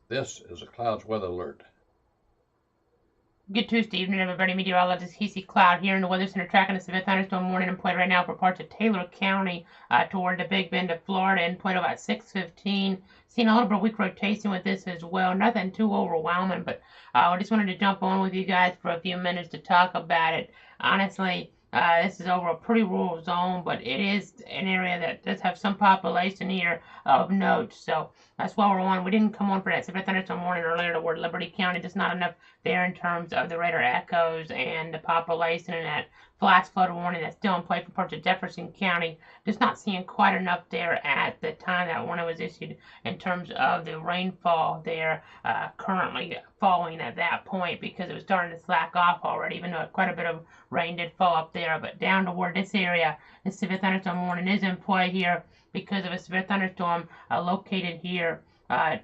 This is a Clouds Weather Alert. Good Tuesday evening, everybody. Meteorologist Casey Cloud here in the Weather Center tracking a severe thunderstorm warning in play right now for parts of Taylor County toward the Big Bend of Florida in play about 6:15. Seeing a little bit of weak rotation with this as well. Nothing too overwhelming, but I just wanted to jump on with you guys for a few minutes to talk about it. Honestly, this is over a pretty rural zone, but it is an area that does have some population here of note. So that's why we're on. We didn't come on for that severe thunderstorm warning earlier toward Liberty County. Just not enough there in terms of the radar echoes and the population and that flash flood warning that's still in play for parts of Jefferson County. Just not seeing quite enough there at the time that warning was issued in terms of the rainfall there currently falling at that point because it was starting to slack off already, even though quite a bit of rain did fall up there. But down toward this area, the severe thunderstorm warning is in play here because of a severe thunderstorm located here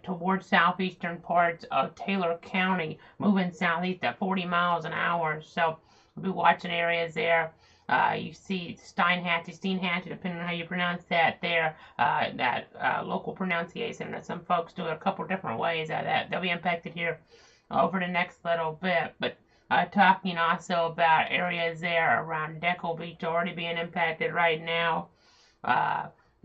towards southeastern parts of Taylor County, moving southeast at 40 miles an hour. So we'll be watching areas there. You see Steinhatchee, depending on how you pronounce that there, that local pronunciation that some folks do it a couple different ways. That they'll be impacted here over the next little bit. But talking also about areas there around Deckle Beach already being impacted right now.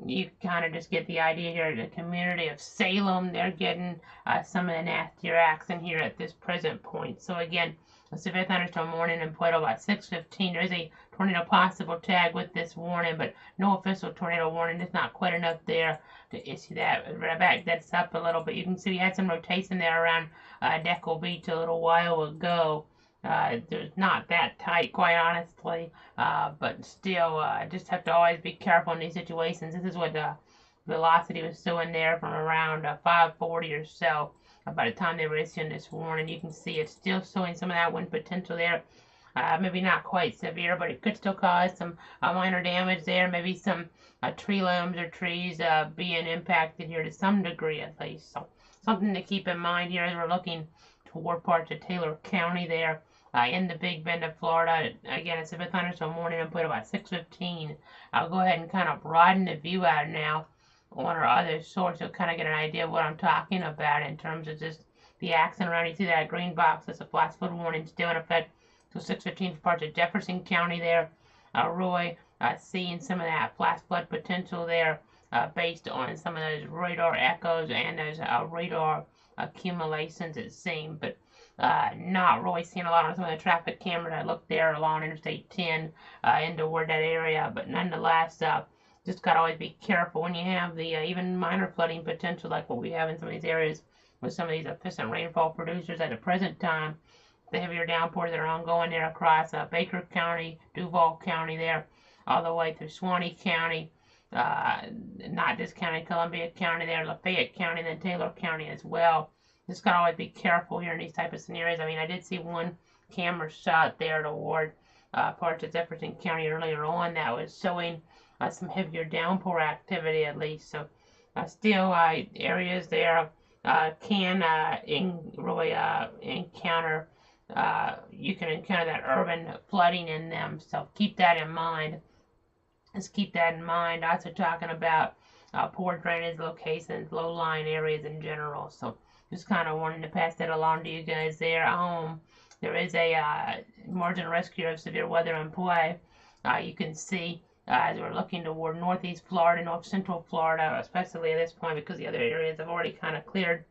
You kind of just get the idea here. The community of Salem, they're getting some of the nastier action here at this present point. So again, a severe thunderstorm warning in Plato about 6:15. There is a tornado possible tag with this warning, but no official tornado warning. There's not quite enough there to issue that. Back that's up a little bit. You can see we had some rotation there around Deckle Beach a little while ago. There's not that tight, quite honestly, but still, just have to always be careful in these situations. This is what the velocity was showing there from around 540 or so. By the time they were issuing this warning, you can see it's still showing some of that wind potential there. Maybe not quite severe, but it could still cause some minor damage there. Maybe some tree limbs or trees being impacted here to some degree at least. So something to keep in mind here as we're looking toward parts of Taylor County there. In the Big Bend of Florida. Again, it's a thunderstorm warning input about 6:15. I'll go ahead and kind of broaden the view out now on our other source. You'll kind of get an idea of what I'm talking about in terms of just the accent around. You see that green box, that's a flash flood warning still in effect. So 6:15 for parts of Jefferson County there. Roy, seeing some of that flash flood potential there based on some of those radar echoes and those radar accumulations it seemed. But not really seeing a lot on some of the traffic cameras. I looked there along Interstate 10 into toward that area, but nonetheless, just got to always be careful when you have the even minor flooding potential like what we have in some of these areas with some of these efficient rainfall producers at the present time. The heavier downpours that are ongoing there across Baker County, Duval County there, all the way through Suwannee County, not just County, Columbia County there, Lafayette County, and then Taylor County as well. Just gotta always be careful here in these type of scenarios. I mean, I did see one camera shot there toward parts of Jefferson County earlier on that was showing some heavier downpour activity at least. So still areas there can really encounter, you can encounter that urban flooding in them. So keep that in mind. Let's keep that in mind. Also talking about poor drainage locations, low-lying areas in general. So just kind of wanting to pass that along to you guys there at home. There is a emergent rescue of severe weather in play. You can see as we're looking toward northeast Florida, north central Florida, especially at this point because the other areas have already kind of cleared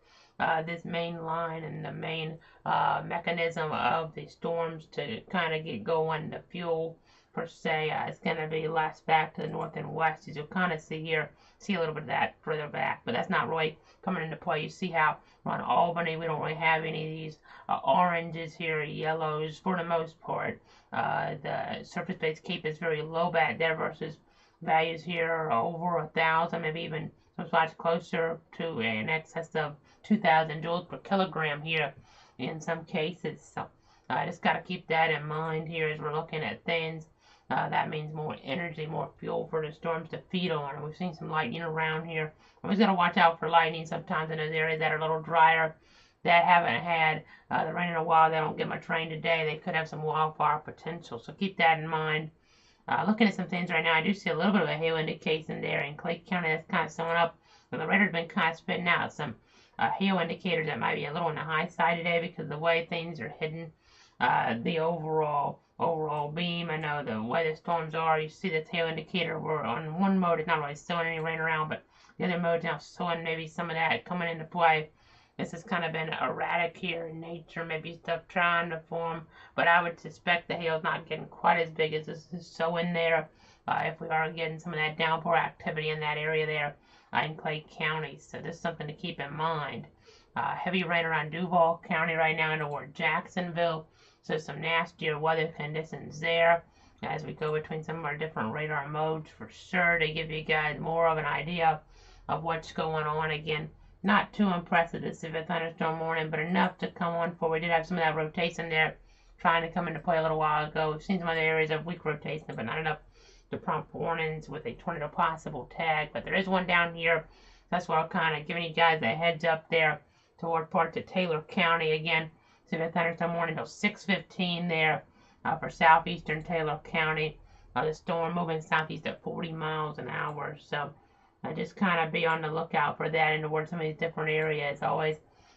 this main line and the main mechanism of the storms to kind of get going. The fuel per se is going to be less back to the north and west, as you'll kind of see here. See a little bit of that further back, but that's not really coming into play. You see how on Albany we don't really have any of these oranges here, yellows for the most part. The surface-based CAPE is very low back there versus values here are over 1,000, maybe even some spots closer to in excess of 2,000 joules per kilogram here in some cases. So I just got to keep that in mind here as we're looking at things. That means more energy, more fuel for the storms to feed on. And we've seen some lightning around here. Always got to watch out for lightning sometimes in those areas that are a little drier, that haven't had the rain in a while. They don't get much rain today. They could have some wildfire potential. So keep that in mind. Looking at some things right now, I do see a little bit of a hail indication there in Clay County. That's kind of showing up. But the radar's been kind of spitting out some hail indicators that might be a little on the high side today because of the way things are hidden. The overall beam. I know the way the storms are. You see the tail indicator. We're on one mode. It's not really showing any rain around, but the other mode's now showing maybe some of that coming into play. This has kind of been erratic here in nature. Maybe stuff trying to form, but I would suspect the hail's not getting quite as big as this is showing there. If we are getting some of that downpour activity in that area there in Clay County, so this is something to keep in mind. Heavy rain around Duval County right now toward Jacksonville. So some nastier weather conditions there as we go between some of our different radar modes for sure to give you guys more of an idea of what's going on. Again, not too impressive this severe thunderstorm warning, but enough to come on for. We did have some of that rotation there trying to come into play a little while ago. We've seen some other areas of weak rotation, but not enough to prompt warnings with a tornado possible tag. But there is one down here. That's why I'm kind of giving you guys a heads up there toward parts of Taylor County. Again, severe thunderstorm warning until 6:15 there for southeastern Taylor County. The storm moving southeast at 40 miles an hour. So just kind of be on the lookout for that and towards some of these different areas. Always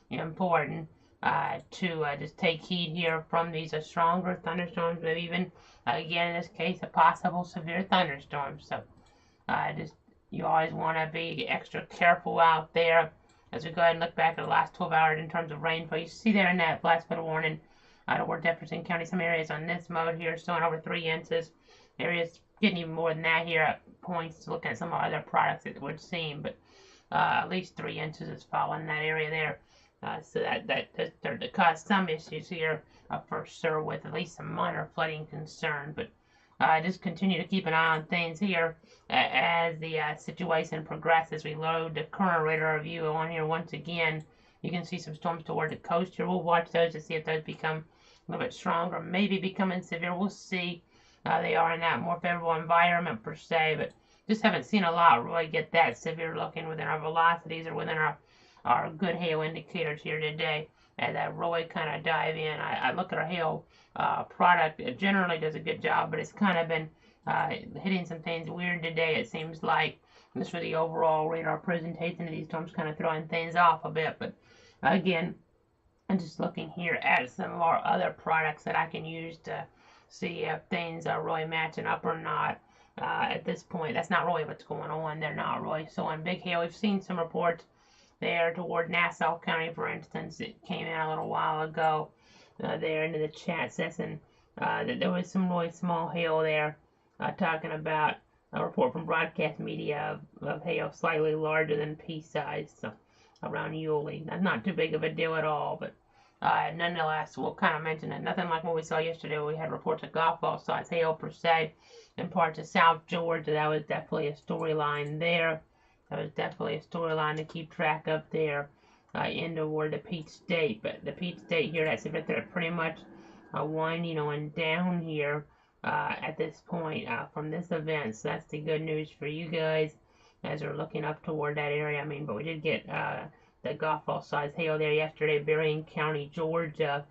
important to just take heed here from these stronger thunderstorms, maybe even, again, in this case, a possible severe thunderstorm. So just you always want to be extra careful out there. As we go ahead and look back at the last 12 hours in terms of rainfall, you see there in that flash flood warning toward Jefferson County, some areas on this mode here showing over 3 inches. Areas getting even more than that here at points to look at some other products it would seem, but at least 3 inches is falling in that area there. So that does start to cause some issues here for sure with at least some minor flooding concern. But just continue to keep an eye on things here as the situation progresses. We load the current radar view on here once again. You can see some storms toward the coast here. We'll watch those to see if those become a little bit stronger, maybe becoming severe. We'll see. They are in that more favorable environment per se, but just haven't seen a lot really get that severe looking within our velocities or within our good hail indicators here today. As I really kind of dive in, I look at our hail product. It generally does a good job, but it's kind of been hitting some things weird today, it seems like. Just for the overall radar presentation of these storms kind of throwing things off a bit. But again, I'm just looking here at some of our other products that I can use to see if things are really matching up or not. At this point, that's not really what's going on. They're not really showing big hail. We've seen some reports there toward Nassau County, for instance. It came in a little while ago there into the chat session that there was some really small hail there, talking about a report from broadcast media of hail slightly larger than pea size, so around Yulee. That's not too big of a deal at all, but nonetheless, we'll kind of mention it. Nothing like what we saw yesterday. We had reports of golf ball size hail per se in parts of South Georgia. That was definitely a storyline there. That was definitely a storyline to keep track of there in toward the Peach State. But the Peach State here, that's if they're pretty much winding on down here at this point from this event. So that's the good news for you guys as we're looking up toward that area. I mean, but we did get the golf ball size hail there yesterday, Berrien County, Georgia.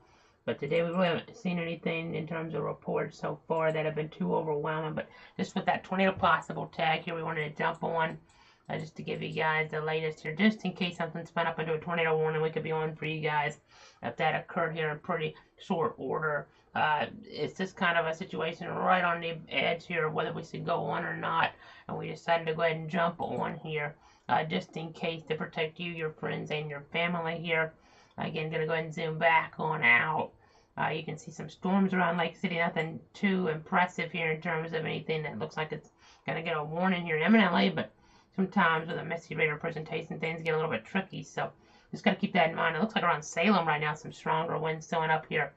But today we really haven't seen anything in terms of reports so far that have been too overwhelming. But just with that tornado possible tag here, we wanted to jump on just to give you guys the latest here, just in case something spun up into a tornado warning. We could be on for you guys if that occurred here in pretty short order. It's just kind of a situation right on the edge here of whether we should go on or not, and we decided to go ahead and jump on here just in case to protect you, your friends, and your family here. Again, gonna go ahead and zoom back on out. You can see some storms around Lake City. Nothing too impressive here in terms of anything that looks like it's gonna get a warning here imminently, but sometimes with a messy radar presentation, things get a little bit tricky, so just got to keep that in mind. It looks like around Salem right now, some stronger winds showing up here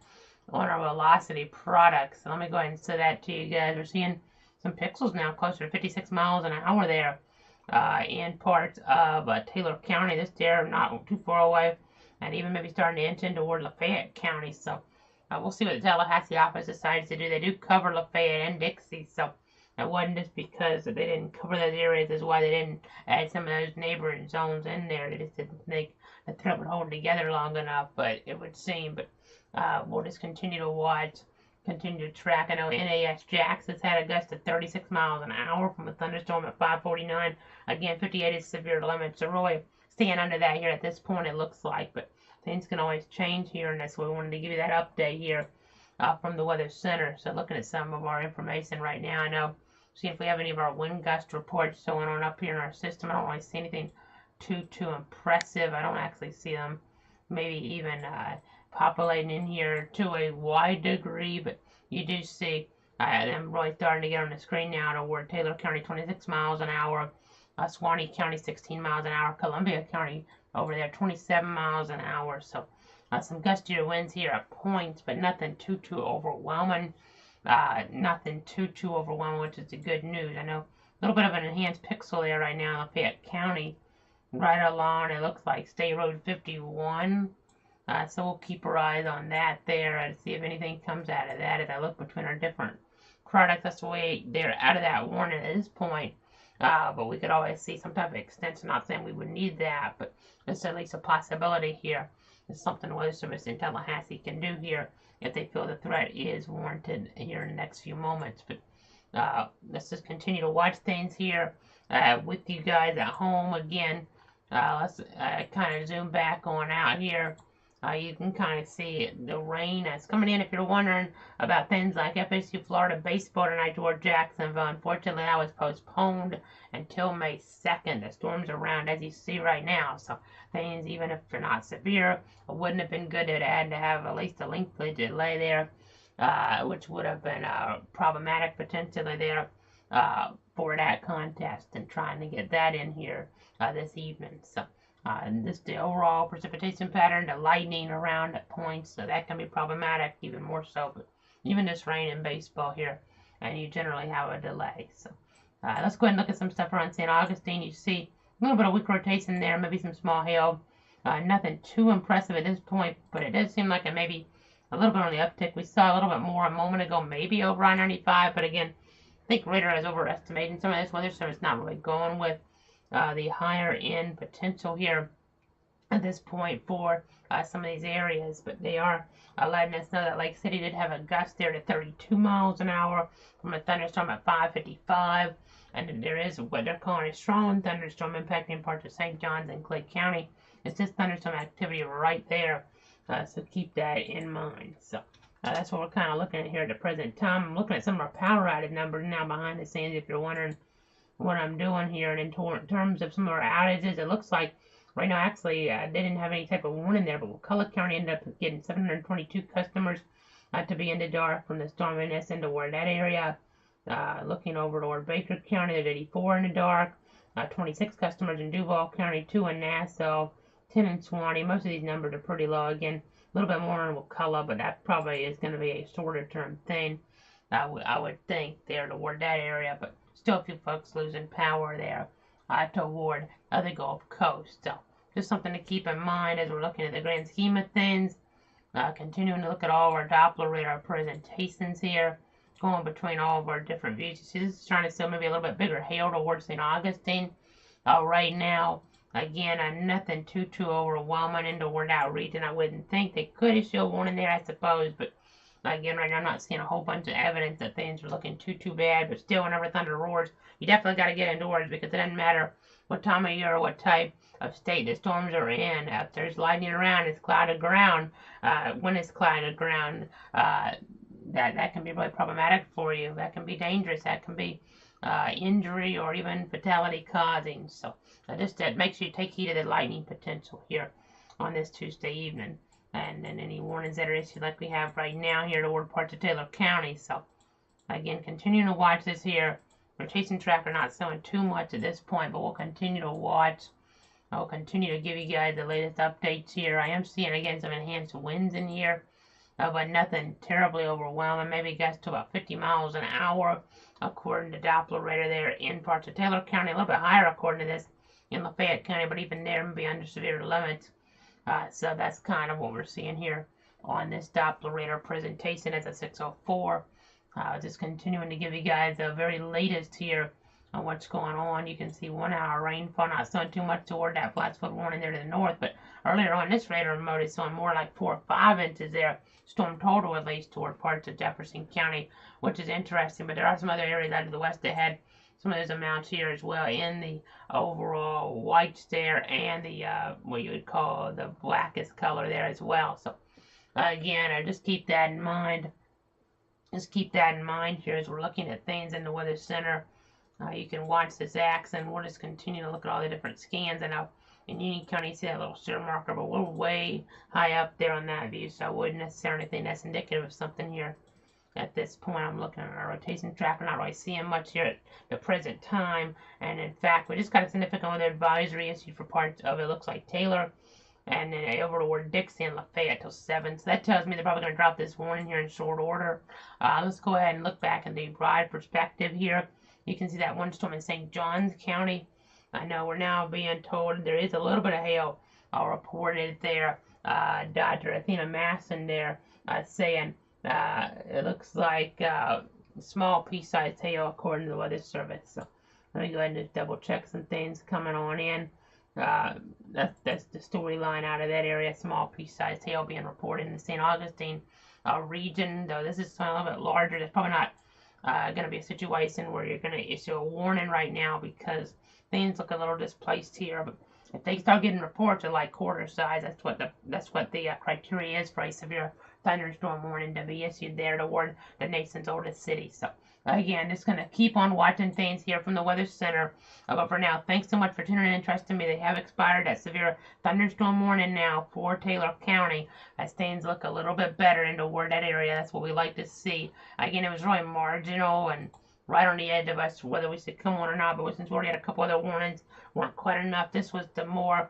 on our velocity products. So let me go ahead and say that to you guys. We're seeing some pixels now closer to 56 miles an hour there in parts of Taylor County. This there not too far away, and even maybe starting to inch in toward Lafayette County. So we'll see what the Tallahassee office decides to do. They do cover Lafayette and Dixie, so it wasn't just because they didn't cover those areas is why they didn't add some of those neighboring zones in there. They just didn't think the threat would hold together long enough, but it would seem. But we'll just continue to watch, continue to track. I know NAS Jax has had a gust of 36 miles an hour from a thunderstorm at 5:49. Again, 58 is severe limit, so really staying under that here at this point, it looks like, but things can always change here, and that's why we wanted to give you that update here from the Weather Center. So looking at some of our information right now, I know, see if we have any of our wind gust reports showing on up here in our system. I don't really see anything too impressive. I don't actually see them maybe even populating in here to a wide degree, but you do see them really starting to get on the screen now toward Taylor County 26 miles an hour, Suwannee County 16 miles an hour, Columbia County over there 27 miles an hour. So some gustier winds here at points, but nothing too overwhelming. Nothing too overwhelming, which is the good news. I know a little bit of an enhanced pixel there right now in Lafayette County, right along, it looks like State Road 51. So we'll keep our eyes on that there and see if anything comes out of that. As I look between our different products, that's the way they're out of that warning at this point. But we could always see some type of extension. Not saying we would need that, but it's at least a possibility here. It's something the Weather Service in Tallahassee can do here if they feel the threat is warranted here in the next few moments. But let's just continue to watch things here with you guys at home. Again, let's kind of zoom back on out here. You can kind of see the rain that's coming in. If you're wondering about things like FSU Florida baseball tonight toward Jacksonville, unfortunately that was postponed until May 2nd. The storm's around, as you see right now. So things, even if they're not severe, it wouldn't have been good to have at least a lengthy delay there, which would have been problematic potentially there for that contest and trying to get that in here this evening. So. And this the overall precipitation pattern, the lightning around at points, so that can be problematic even more so. But even this rain in baseball here, and you generally have a delay. So let's go ahead and look at some stuff around St. Augustine. You see a little bit of weak rotation there, maybe some small hail. Nothing too impressive at this point, but it does seem like it may be a little bit on the uptick. We saw a little bit more a moment ago, maybe over I-95, but again, I think radar is overestimating some of this weather, so it's not really going with the higher end potential here at this point for some of these areas, but they are letting us know that Lake City did have a gust there to 32 miles an hour from a thunderstorm at 5:55, and there is what they're calling a strong thunderstorm impacting parts of St. Johns and Clay County. It's just thunderstorm activity right there, so keep that in mind. So that's what we're kind of looking at here at the present time. I'm looking at some of our power outage numbers now behind the scenes if you're wondering what I'm doing here. And in terms of some of our outages, it looks like right now actually they didn't have any type of warning there, but McCulloch County ended up getting 722 customers to be in the dark from the storm NS into toward that area. Looking over toward Baker County, there's 84 in the dark, 26 customers in Duval County, 2 in Nassau, 10 in Suwannee. Most of these numbers are pretty low. Again, a little bit more in McCulloch, but that probably is going to be a shorter term thing, I would think, there toward that area. But still a few folks losing power there toward the Gulf Coast. So just something to keep in mind as we're looking at the grand scheme of things. Continuing to look at all of our Doppler radar presentations here, going between all of our different views. You see this is trying to show maybe a little bit bigger hail towards St. Augustine right now. Again, nothing too overwhelming into toward that region. I wouldn't think they could issue a warning there, I suppose, but again, right now I'm not seeing a whole bunch of evidence that things are looking too bad, but still, whenever thunder roars, you definitely got to get indoors because it doesn't matter what time of year or what type of state the storms are in. If there's lightning around, it's clouded ground. When it's clouded ground, that can be really problematic for you. That can be dangerous. That can be injury or even fatality causing. So just that makes you take heed of the lightning potential here on this Tuesday evening. And then any warnings that are issued like we have right now here toward parts of Taylor County. So again, continuing to watch this here. Rotation tracker not showing too much at this point, but we'll continue to watch. I'll continue to give you guys the latest updates here. I am seeing again some enhanced winds in here, but nothing terribly overwhelming. Maybe gusts to about 50 miles an hour according to Doppler radar there in parts of Taylor County. A little bit higher according to this in Lafayette County, but even there may be under severe limits. So that's kind of what we're seeing here on this Doppler radar presentation as a 604. Just continuing to give you guys the very latest here on what's going on. You can see 1 hour rainfall, not showing too much toward that flat-foot warning there to the north, but earlier on this radar mode is showing more like 4 or 5 inches there, storm total at least toward parts of Jefferson County, which is interesting. But there are some other areas out of the west that had some of those amounts here as well in the overall whites there and the what you would call the blackest color there as well. So again, just keep that in mind. Just keep that in mind here as we're looking at things in the Weather Center. You can watch this axe, and we'll just continue to look at all the different scans. And in Union County, you see that little sear marker, but we're way high up there on that view, so I wouldn't necessarily think that's indicative of something here. At this point, I'm looking at our rotation tracker, not really seeing much here at the present time. And in fact, we just got a significant weather advisory issued for parts of it. Looks like Taylor, and then over toward Dixie and Lafayette till 7. So that tells me they're probably going to drop this warning here in short order. Let's go ahead and look back in the broad perspective here. You can see that one storm in St. Johns County. I know we're now being told there is a little bit of hail reported there. Dr. Athena Masson there saying it looks like small pea-sized hail according to the Weather Service. So let me go ahead and just double check some things coming on in. That's the storyline out of that area. Small pea-sized hail being reported in the St. Augustine region. Though this is a little bit larger, there's probably not going to be a situation where you're going to issue a warning right now because things look a little displaced here. But if they start getting reports of like quarter size, that's what the criteria is for a severe thunderstorm warning to be issued there toward the nation's oldest city. So again, just going to keep on watching things here from the Weather Center. But for now, thanks so much for tuning in and trusting me. They have expired that severe thunderstorm warning now for Taylor County as things look a little bit better in toward that area. That's what we like to see. Again, it was really marginal and right on the edge of us whether we should come on or not, but since we already had a couple other warnings, weren't quite enough. This was the more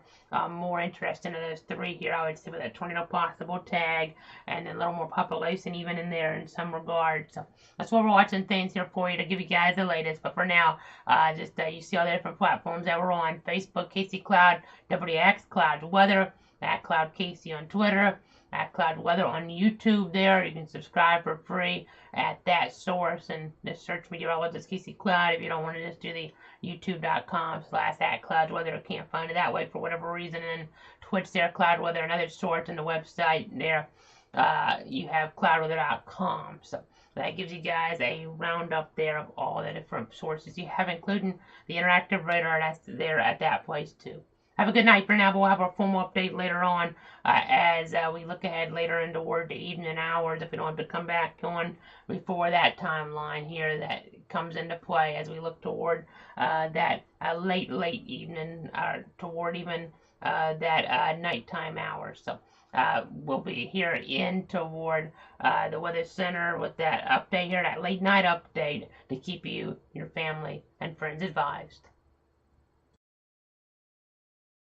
interesting of those three here, I would say, with that tornado possible tag and then a little more population even in there in some regards. So that's what we're watching things here for you to give you guys the latest. But for now, you see all the different platforms that we're on: Facebook, Casey Cloud, WX Cloud Weather, at Cloud Casey on Twitter, at Cloud Weather on YouTube there. You can subscribe for free at that source and just search meteorologist Casey Cloud if you don't want to just do the youtube.com/@cloudweather. Can't find it that way for whatever reason. And Twitch there, Cloud Weather, another source, and the website there. You have cloudweather.com. So that gives you guys a roundup there of all the different sources you have, including the interactive radar that's there at that place too. Have a good night for now, but we'll have our formal update later on as we look ahead later into toward the evening hours if we don't have to come back on before that timeline here that comes into play as we look toward that late evening toward even that nighttime hours. So we'll be here in toward the Weather Center with that update here, that late night update to keep you, your family, and friends advised.